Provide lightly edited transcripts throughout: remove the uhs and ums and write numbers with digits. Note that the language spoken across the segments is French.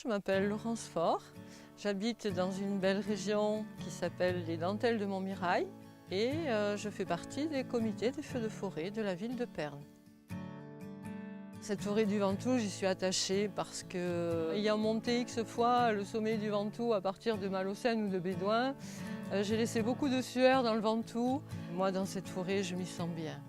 Je m'appelle Laurence Faure, j'habite dans une belle région qui s'appelle les Dentelles de Montmirail et je fais partie des comités des feux de forêt de la ville de Pernes. Cette forêt du Ventoux, j'y suis attachée parce que, ayant monté X fois le sommet du Ventoux à partir de Malocène ou de Bédouin, j'ai laissé beaucoup de sueur dans le Ventoux. Moi, dans cette forêt, je m'y sens bien.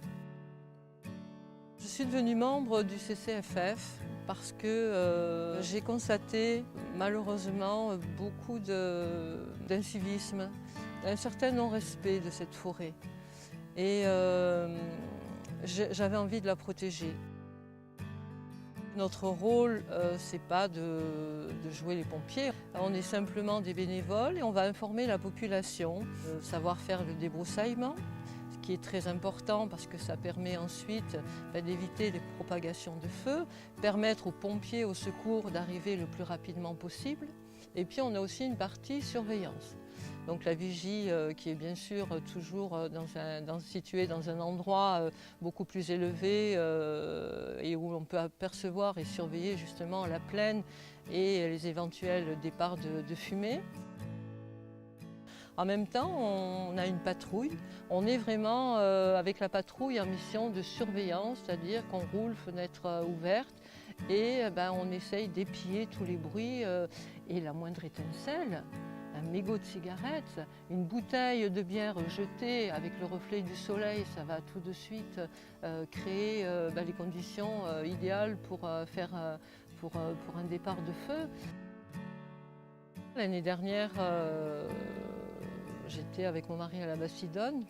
Je suis devenue membre du CCFF parce que j'ai constaté malheureusement beaucoup d'incivisme, un certain non-respect de cette forêt. Et j'avais envie de la protéger. Notre rôle, ce n'est pas de jouer les pompiers. On est simplement des bénévoles et on va informer la population, savoir faire le débroussaillement, ce qui est très important parce que ça permet ensuite d'éviter les propagations de feu, permettre aux pompiers, aux secours d'arriver le plus rapidement possible. Et puis on a aussi une partie surveillance. Donc la vigie qui est bien sûr toujours située dans un endroit beaucoup plus élevé et où on peut apercevoir et surveiller justement la plaine et les éventuels départs de fumée. En même temps, on a une patrouille. On est vraiment avec la patrouille en mission de surveillance, c'est-à-dire qu'on roule fenêtre ouverte et on essaye d'épier tous les bruits et la moindre étincelle. Un mégot de cigarette, une bouteille de bière jetée avec le reflet du soleil, ça va tout de suite créer les conditions idéales pour un départ de feu. L'année dernière, j'étais avec mon mari à la Bastidonne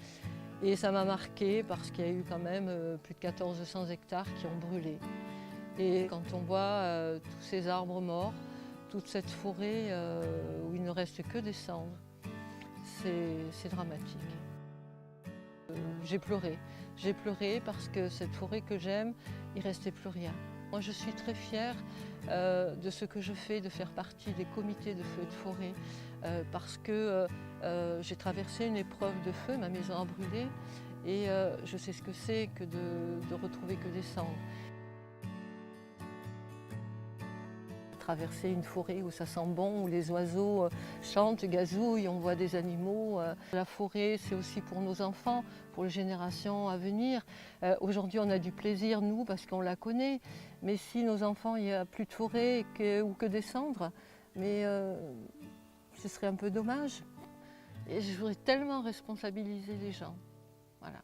et ça m'a marqué parce qu'il y a eu quand même plus de 1400 hectares qui ont brûlé. Et quand on voit tous ces arbres morts, toute cette forêt où il ne reste que des cendres, c'est dramatique. J'ai pleuré parce que cette forêt que j'aime, il ne restait plus rien. Moi je suis très fière de ce que je fais, de faire partie des comités de feux de forêt, parce que j'ai traversé une épreuve de feu, ma maison a brûlé, et je sais ce que c'est que de retrouver que des cendres. Traverser une forêt où ça sent bon, où les oiseaux chantent, gazouillent, on voit des animaux. La forêt, c'est aussi pour nos enfants, pour les générations à venir. Aujourd'hui, on a du plaisir, nous, parce qu'on la connaît. Mais si nos enfants, il n'y a plus de forêt ou que des cendres, mais ce serait un peu dommage. Et je voudrais tellement responsabiliser les gens. Voilà.